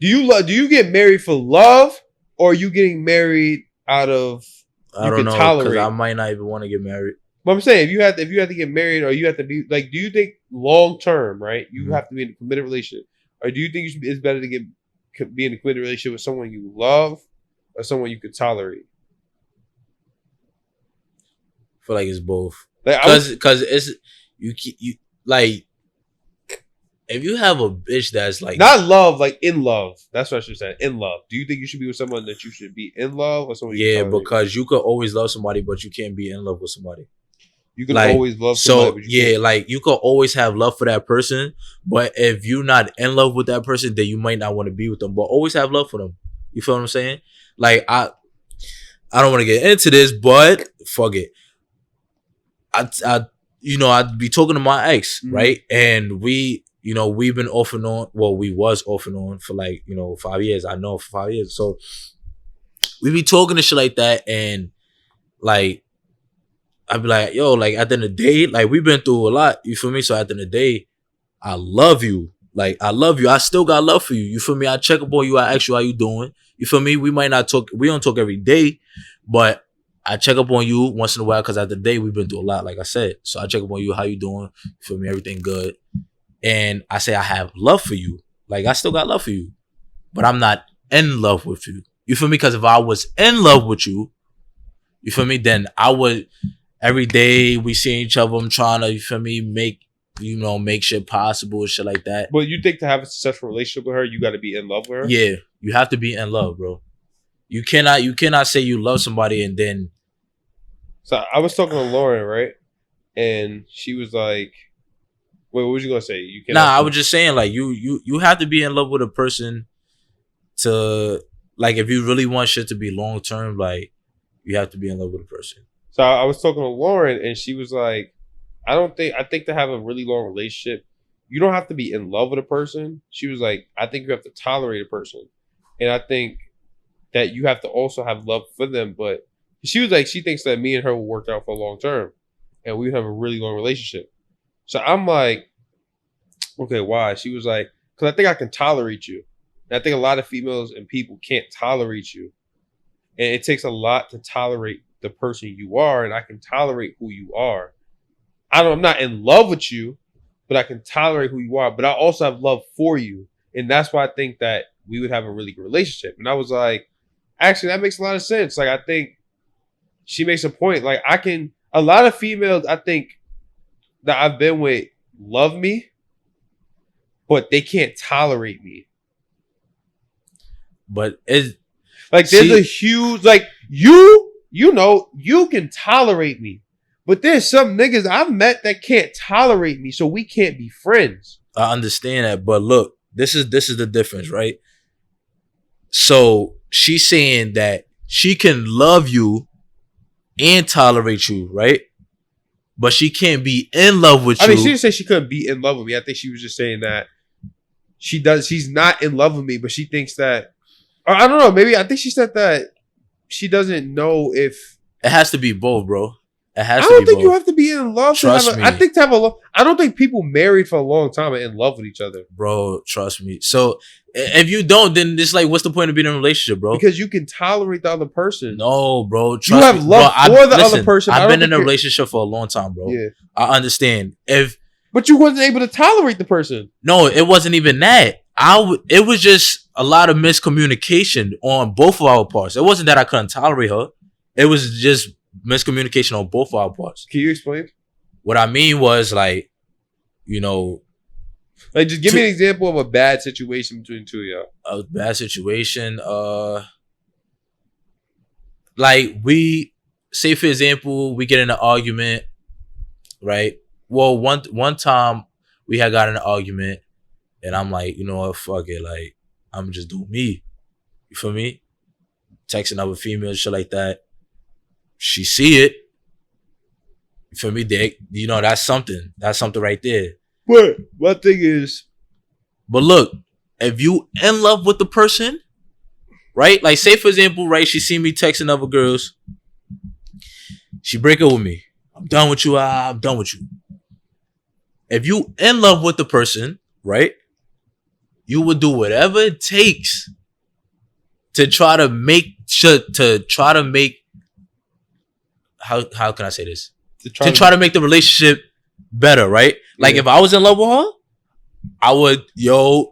Do you get married for love, or are you getting married out of I don't know, because I might not even want to get married. But I'm saying if you have to get married, or you have to be like, do you think long term, right? You have to be in a committed relationship, or do you think it's better to be in a committed relationship with someone you love or someone you could tolerate? I feel like it's both. Because it's you like, if you have a bitch that's like not love, like in love. That's what I should say. In love. Do you think you should be with someone that you should be in love, or someone? Yeah, because you could always love somebody, but you can't be in love with somebody. You can always love somebody. So yeah, like you could always have love for that person, but if you're not in love with that person, then you might not want to be with them. But always have love for them. You feel what I'm saying? Like I don't want to get into this, but fuck it. I'd be talking to my ex, right? And we've been off and on. Well, we was off and on for like, 5 years. I know for 5 years. So we be talking and shit like that. And like, I'd be like, yo, like at the end of the day, like we've been through a lot. You feel me? So at the end of the day, I love you. Like, I love you. I still got love for you. You feel me? I check up on you. I ask you how you doing. You feel me? We might not talk. We don't talk every day, but I check up on you once in a while, because at the day we've been through a lot, like I said. So I check up on you, how you doing? You feel me? Everything good. And I say I have love for you. Like, I still got love for you, but I'm not in love with you. You feel me? Because if I was in love with you, you feel me? Then I would, every day we see each other, I'm trying to, you feel me, make shit possible and shit like that. But you think to have a successful relationship with her, you got to be in love with her? Yeah, you have to be in love, bro. You cannot say you love somebody and then. So I was talking to Lauren, right? And she was like, wait, what was you gonna say? I was just saying, like, you have to be in love with a person to, like, if you really want shit to be long term, like, you have to be in love with a person. So I was talking to Lauren, and she was like, I think to have a really long relationship, you don't have to be in love with a person. She was like, I think you have to tolerate a person. And I think that you have to also have love for them. But she was like, she thinks that me and her will work out for long term, and we have a really long relationship. So I'm like, okay, why? She was like, because I think I can tolerate you. And I think a lot of females and people can't tolerate you. And it takes a lot to tolerate the person you are, and I can tolerate who you are. I'm not in love with you, but I can tolerate who you are. But I also have love for you. And that's why I think that we would have a really good relationship. And I was like, actually, that makes a lot of sense. Like, I think she makes a point. Like, a lot of females, I think, that I've been with love me, but they can't tolerate me. But it's like, there's a huge, like, you can tolerate me, but there's some niggas I've met that can't tolerate me, so we can't be friends. I understand that, but look, this is the difference, right? So she's saying that she can love you and tolerate you, right? But she can't be in love with you. I mean, she didn't say she couldn't be in love with me. I think she was just saying that she's not in love with me, but she thinks that, or I don't know, maybe I think she said that she doesn't know if it has to be both, bro. I don't think you have to be in love. Trust me. I think to have a love. I don't think people married for a long time are in love with each other, bro. Trust me. So if you don't, then it's like, what's the point of being in a relationship, bro? Because you can tolerate the other person. No, bro. You have love for the other person. I've been in a relationship for a long time, bro. Yeah, I understand. But you wasn't able to tolerate the person. No, it wasn't even that. It was just a lot of miscommunication on both of our parts. It wasn't that I couldn't tolerate her. It was just miscommunication on both of our parts. Can you explain? What I mean was, like, like, just give me an example of a bad situation between the two of y'all. A bad situation, like, we say, for example, we get in an argument, right? Well, one time we had got in an argument, and I'm like, you know what, fuck it, like, I'm just doing me. You feel me? Texting other females, shit like that. She see it. You feel me? That's something. That's something right there. But my thing is, but look, if you in love with the person, right? Like, say for example, right? She see me texting other girls. She break up with me. I'm done with you. I'm done with you. If you in love with the person, right? you would do whatever it takes to try to make how can I say this? To try to make the relationship better, right? Like if I was in love with her, I would,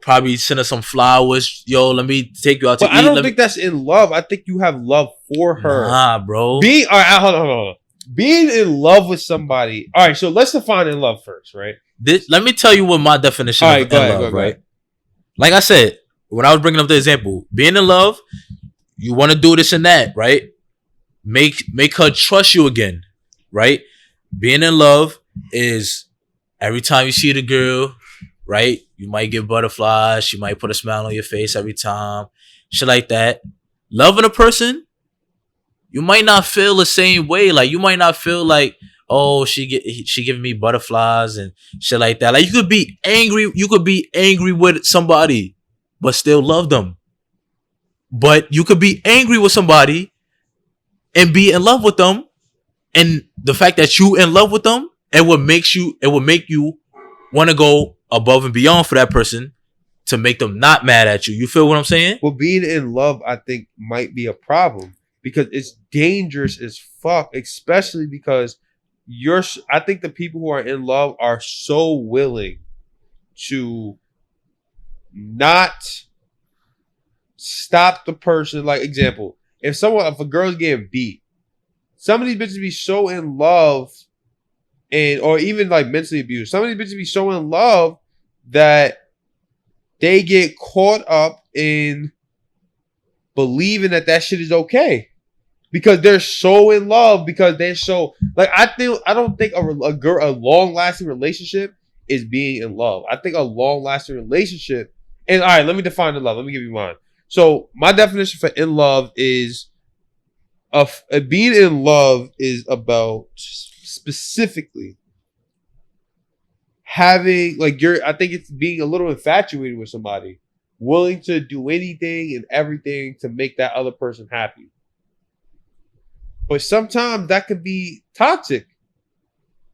probably send her some flowers. Let me take you out to eat. I don't think that's in love. I think you have love for her. Nah, bro. All right, hold on. Being in love with somebody. All right, so let's define in love first, right? Let me tell you what my definition of in love, right? Like I said, when I was bringing up the example, being in love, you want to do this and that, right? Make her trust you again, right? Being in love is every time you see the girl, right? You might get butterflies. She might put a smile on your face every time. Shit like that. Loving a person, you might not feel the same way. Like, you might not feel like, oh, she giving me butterflies and shit like that. Like, you could be angry. You could be angry with somebody, but still love them. But you could be angry with somebody and be in love with them. And the fact that you in love with them, it would make you want to go above and beyond for that person to make them not mad at you. You feel what I'm saying? Well, being in love, I think, might be a problem because it's dangerous as fuck, especially because I think the people who are in love are so willing to not stop the person. Like, example, if a girl's getting beat, some of these bitches be so in love or even like mentally abused. Some of these bitches be so in love that they get caught up in believing that shit is okay because they're so in love, because they're so like, I don't think a long lasting relationship is being in love. I think a long lasting relationship, and all right, let me define the love. Let me give you mine. So my definition for in love is being in love is about specifically having I think it's being a little infatuated with somebody, willing to do anything and everything to make that other person happy. But sometimes that could be toxic.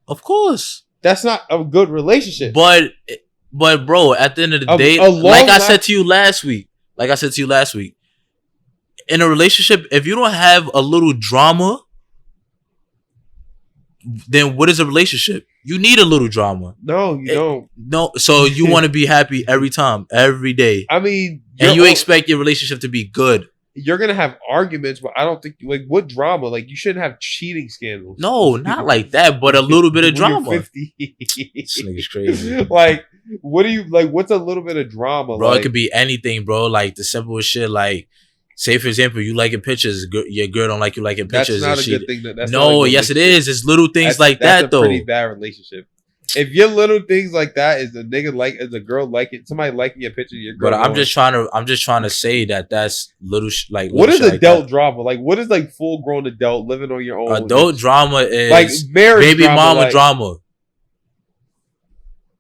Of course. That's not a good relationship. But bro, at the end of the day, like I said to you last week, in a relationship, if you don't have a little drama, then what is a relationship? You need a little drama. No, you don't. No, so you want to be happy every time, every day. I mean, and you expect your relationship to be good. You're gonna have arguments, but I don't think what drama? Like, you shouldn't have cheating scandals. No, not like that, but a little bit of drama. 50. This nigga's crazy. Like, what do you like? What's a little bit of drama, bro? It could be anything, bro. Like the simplest shit, like. Say, for example, you liking pictures. Your girl don't like you liking pictures. That's not a good thing. Yes, it is. It's little things like that, though. That's a pretty bad relationship. If your little things like that is a nigga is a girl liking somebody liking your picture, your girl. But I'm just trying to say that's little what is adult drama? Like, what is like full grown adult living on your own? Adult drama is like marriage baby mama drama.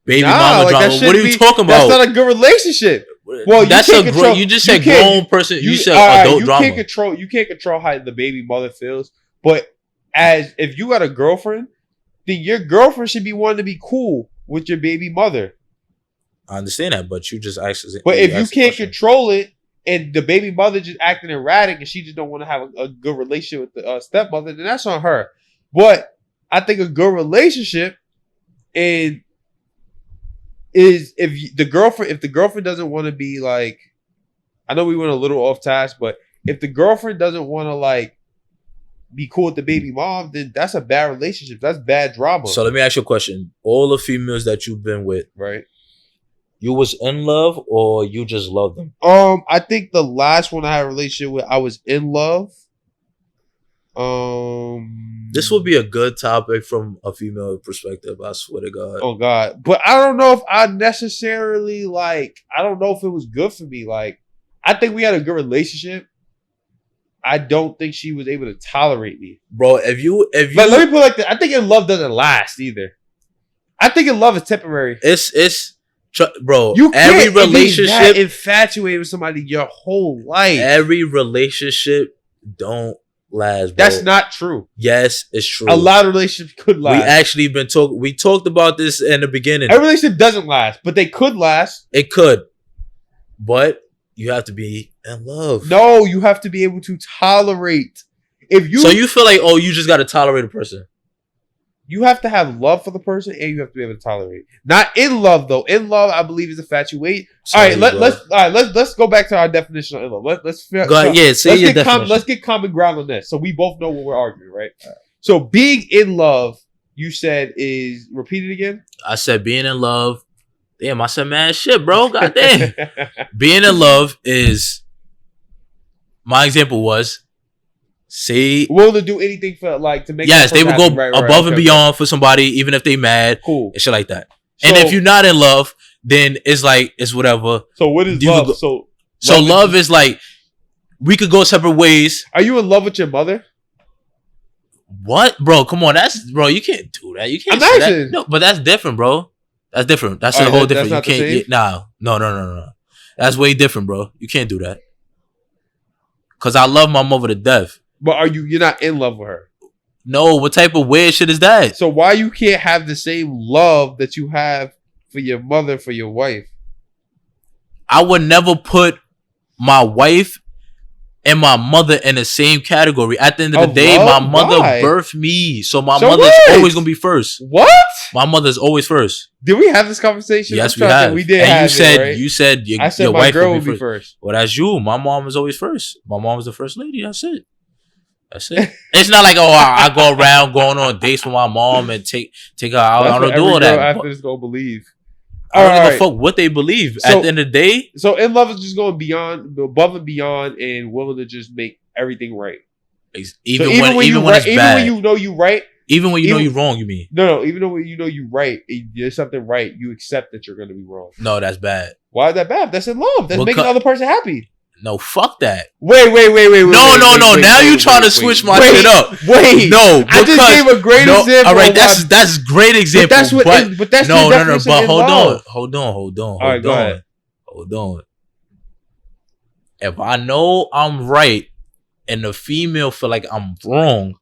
Baby mama drama. What are you talking about? That's not a good relationship. Well, that's you just said grown person. You said adult drama. You can't control how the baby mother feels. But if you got a girlfriend, then your girlfriend should be wanting to be cool with your baby mother. I understand that, but you just asked. But if you can't control it, and the baby mother just acting erratic, and she just don't want to have a good relationship with the stepmother, then that's on her. But I think a good relationship is if the girlfriend doesn't want to be like, I know we went a little off task, but if the girlfriend doesn't want to like be cool with the baby mom, then that's a bad relationship. That's bad drama. So let me ask you a question. All the females that you've been with, right? You was in love or you just loved them? I think the last one I had a relationship with, I was in love. This would be a good topic from a female perspective, I swear to God. Oh God. But I don't know if I necessarily I don't know if it was good for me. Like, I think we had a good relationship. I don't think she was able to tolerate me. Bro, if you but let me put it like this. I think in love doesn't last either. I think in love is temporary. Bro, you can't every relationship be that infatuated with somebody your whole life. Every relationship don't last, bro. That's not true. Yes, it's true. A lot of relationships could last. We talked about this in the beginning. Every relationship doesn't last, but they could last. It could. But you have to be in love. No, you have to be able to tolerate. So you feel like, you just got to tolerate a person. You have to have love for the person, and you have to be able to tolerate. Not in love, though. In love, I believe, is infatuation. All right, let's go back to our definition of in love. Let's get common ground on this, so we both know what we're arguing, right? So being in love, you said is repeat it again. I said being in love. Damn, I said mad shit, bro. Goddamn. Being in love is. My example was. Willing to do anything for to make. Yes, they would go above and beyond for somebody, even if they mad. Cool and shit like that. So, and if you're not in love, then it's whatever. So what is love? So love is like we could go separate ways. Are you in love with your mother? What, bro? Come on, you can't do that. You can't. I'm asking. No, but that's different, bro. That's different. That's a whole different. You can't. No. That's way different, bro. You can't do that. Cause I love my mother to death. But you're not in love with her? No, what type of weird shit is that? So why you can't have the same love that you have for your mother, for your wife? I would never put my wife and my mother in the same category. At the end of the day, my mother birthed me. So my mother's always going to be first. What? My mother's always first. Did we have this conversation? Yes, we have. We did. And you said your my wife girl would be first. Well, that's you. My mom is always first. My mom was the first lady. That's it. It's not like I go around going on dates with my mom and take her out. I don't do all that. After this, go believe. I don't give a fuck what they believe. At the end of the day, so in love is just going above and beyond, and willing to just make everything right. Even when it's bad. Even when you know you right. Even when you know you're wrong, you mean? No. Even though you know you're right, there's something right. You accept that you're going to be wrong. No, that's bad. Why is that bad? That's in love. That's making the other person happy. No, fuck that. Wait. No. Now you trying to switch my shit up. No, I just gave a great example. All right, that's great example. But that's no. But hold on. All right, go ahead. Hold on. If I know I'm right and the female feel like I'm wrong,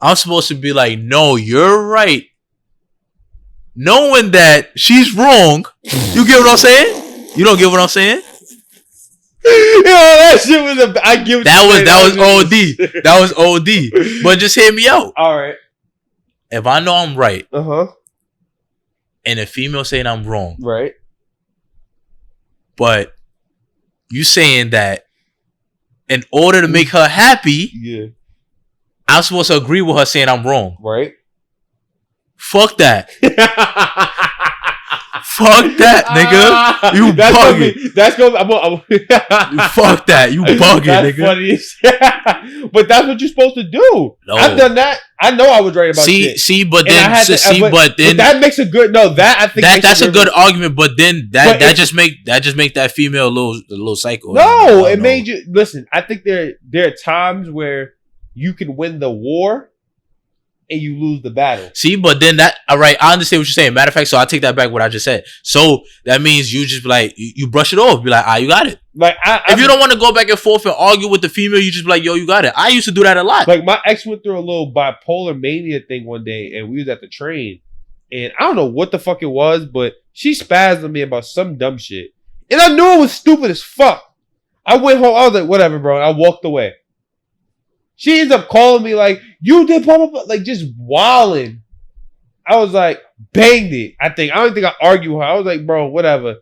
I'm supposed to be like, no, you're right. Knowing that she's wrong. You get what I'm saying? You don't get what I'm saying? Yo, that shit was that was OD. That was OD. But just hear me out. All right. If I know I'm right, and a female saying I'm wrong, right? But you saying that in order to make her happy, I'm supposed to agree with her saying I'm wrong, right? Fuck that. Fuck that, nigga. You bugging. That's gonna be. Fuck that. You bugging, that's nigga. Funny. But that's what you're supposed to do. No. I've done that. I know I was right about shit. But that makes a good. No, that I think that's a good argument. But then that just make that female a little psycho. No, it made you listen. I think there are times where you can win the war and you lose the battle. See, but then all right, I understand what you're saying. Matter of fact, so I take that back what I just said. So that means you just be like, you brush it off. Be like, you got it. Like, if you don't want to go back and forth and argue with the female, you just be like, yo, you got it. I used to do that a lot. Like, my ex went through a little bipolar mania thing one day, and we was at the train, and I don't know what the fuck it was, but she spazzed on me about some dumb shit. And I knew it was stupid as fuck. I went home, I was like, whatever, bro. And I walked away. She ends up calling me like, you did blah, blah, blah, like just wilding. I was like, banged it. I don't think I argued with her. I was like, bro, whatever.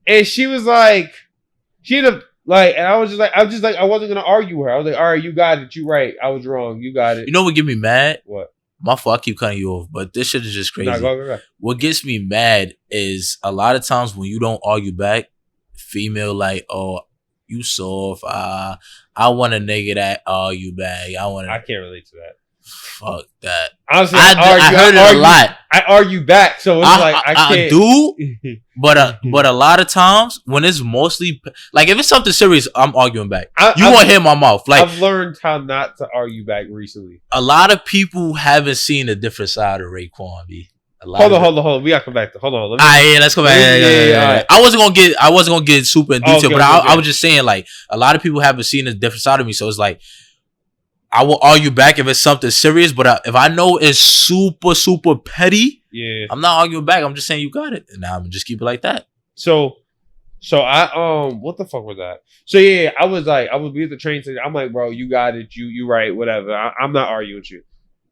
And she was like, she ended up like, and I was just like, I wasn't going to argue with her. I was like, all right, you got it. You right. I was wrong. You got it. You know what get me mad? What? My fault, I keep cutting you off, but this shit is just crazy. Nah, go. What gets me mad is a lot of times when you don't argue back, female like, oh, you soft. I want a nigga that argue back. I can't relate to that. Fuck that. Honestly, I heard it a lot. I argue back, so it's like I can't. I do, but a lot of times when it's mostly like if it's something serious, I'm arguing back. You won't hear my mouth. Like I've learned how not to argue back recently. A lot of people haven't seen a different side of Raekwon B. Hold on. We gotta come back to. Hold on. Let's go back. Yeah. I wasn't gonna get super in detail, but I was just saying like a lot of people haven't seen a different side of me, so it's like I will argue back if it's something serious, but if I know it's super super petty, I'm not arguing back. I'm just saying you got it, and I'm gonna just keep it like that. So So what the fuck was that? So yeah, I was be at the train station. I'm like, bro, you got it. You right, whatever. I'm not arguing with you.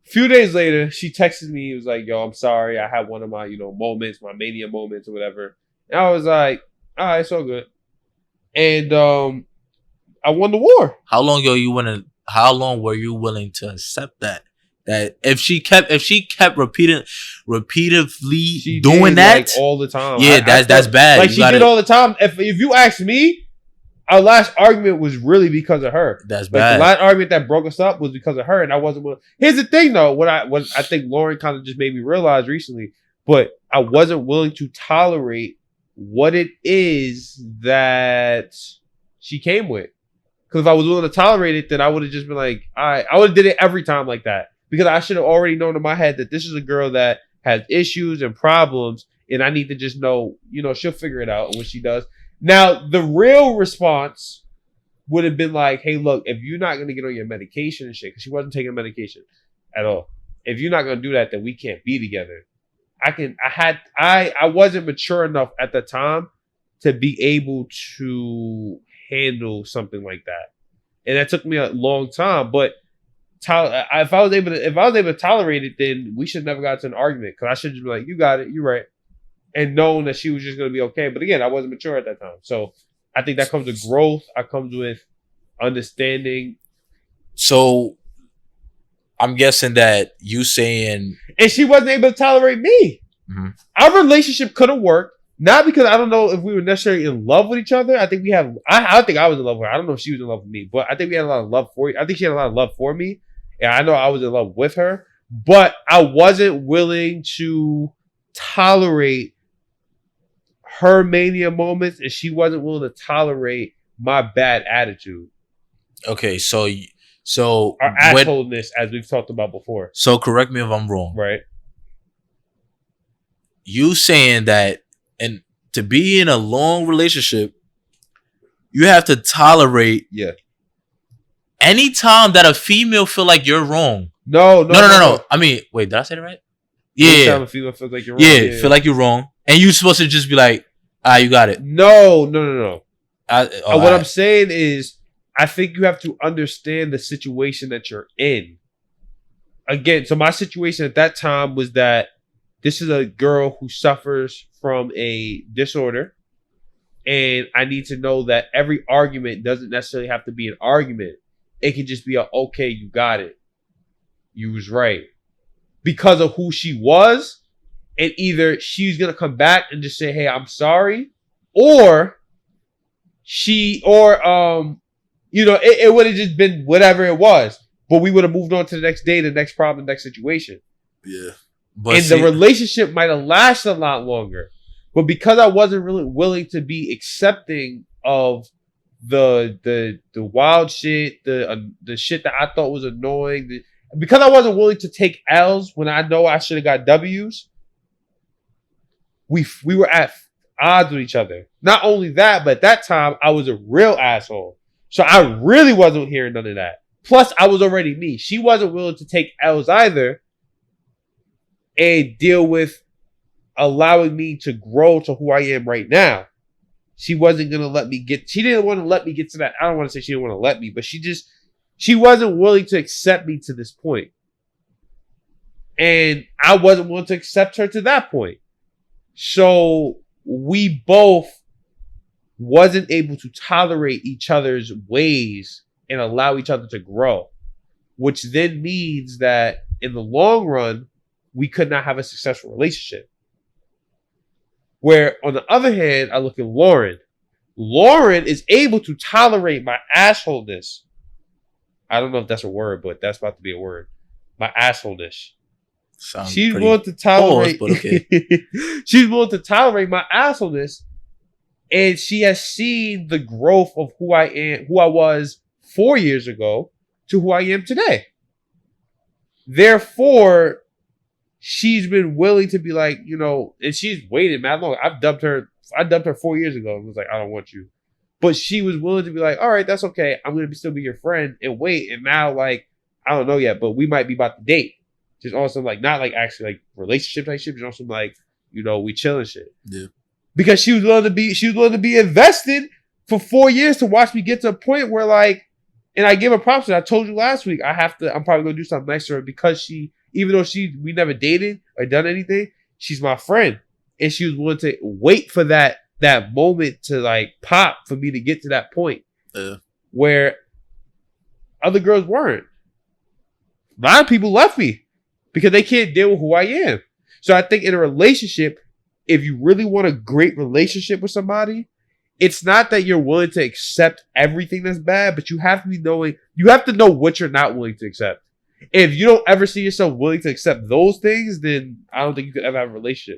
A few days later, she texted me. He was like, yo, I'm sorry. I had one of my, moments, my mania moments or whatever. And I was like, all right, it's all good. And I won the war. How long were you willing to accept that? That if she kept repeatedly She doing did, that, like, all the time. Yeah, that's bad. Like, she did all the time. If you ask me, our last argument was really because of her. That's bad. The last argument that broke us up was because of her, and I wasn't willing. Here's the thing, though. What I think Lauren kind of just made me realize recently, but I wasn't willing to tolerate what it is that she came with. Because if I was willing to tolerate it, then I would have just been like, I would have did it every time like that. Because I should have already known in my head that this is a girl that has issues and problems, and I need to just know, she'll figure it out when she does. Now, the real response would have been like, hey, look, if you're not going to get on your medication and shit, because she wasn't taking medication at all. If you're not going to do that, then we can't be together. I wasn't mature enough at the time to be able to handle something like that. And that took me a long time, but if I was able to tolerate it, then we should never got to an argument, because I should just be like, you got it, you're right, and knowing that she was just going to be okay. But again, I wasn't mature at that time, so I think that comes with growth. I comes with understanding. So I'm guessing that you saying, and she wasn't able to tolerate me. Mm-hmm. Our relationship could have worked, not because I don't know if we were necessarily in love with each other. I think I think I was in love with her. I don't know if she was in love with me, but I think we had a lot of love for you. I think she had a lot of love for me. And I know I was in love with her, but I wasn't willing to tolerate her mania moments, and she wasn't willing to tolerate my bad attitude. Okay, so our assholeness, as we've talked about before. So correct me if I'm wrong. Right. You saying that, and to be in a long relationship, you have to tolerate. Yeah. Anytime that a female feel like you're wrong. No. I mean, wait, did I say it right? Yeah. Anytime a female feels like you're wrong. Yeah, feel like you're wrong. And you're supposed to just be like, you got it. No. What I'm saying is, I think you have to understand the situation that you're in. Again, so my situation at that time was that this is a girl who suffers from a disorder. And I need to know that every argument doesn't necessarily have to be an argument. It can just be okay, you got it. You was right. Because of who she was, and either she's going to come back and just say, hey, I'm sorry. Or it would have just been whatever it was. But we would have moved on to the next day, the next problem, the next situation. Yeah. The relationship might have lasted a lot longer. But because I wasn't really willing to be accepting of the wild shit, the shit that I thought was annoying, because I wasn't willing to take L's when I know I should have got W's, we were at odds with each other. Not only that, but at that time I was a real asshole. So I really wasn't hearing none of that. Plus, I was already me. She wasn't willing to take L's either and deal with allowing me to grow to who I am right now. She wasn't going to let me she didn't want to let me get to that. I don't want to say she didn't want to let me, but she wasn't willing to accept me to this point. And I wasn't willing to accept her to that point. So we both wasn't able to tolerate each other's ways and allow each other to grow, which then means that in the long run, we could not have a successful relationship. Where, on the other hand, I look at Lauren. Lauren is able to tolerate my assholeness. I don't know if that's a word, but that's about to be a word. My assholeness. She's willing to tolerate. But okay. She's willing to tolerate my assholeness, and she has seen the growth of who I am, who I was 4 years ago, to who I am today. Therefore, she's been willing to be like, and she's waited mad long. I dumped her 4 years ago and was like, I don't want you. But she was willing to be like, all right, that's okay. I'm going to still be your friend and wait. And now, like, I don't know yet, but we might be about to date. Just also, like, not like actually like relationship type shit, but also like, we chill and shit. Yeah. because she was willing to be invested for 4 years to watch me get to a point where like, and I give her props. I told you last week, I'm probably gonna do something nice to her because even though we never dated or done anything, she's my friend. And she was willing to wait for that moment to like pop for me to get to that point. Yeah. Where other girls weren't. A lot of people left me because they can't deal with who I am. So I think in a relationship, if you really want a great relationship with somebody, it's not that you're willing to accept everything that's bad, but you have to know what you're not willing to accept. If you don't ever see yourself willing to accept those things, then I don't think you could ever have a relationship.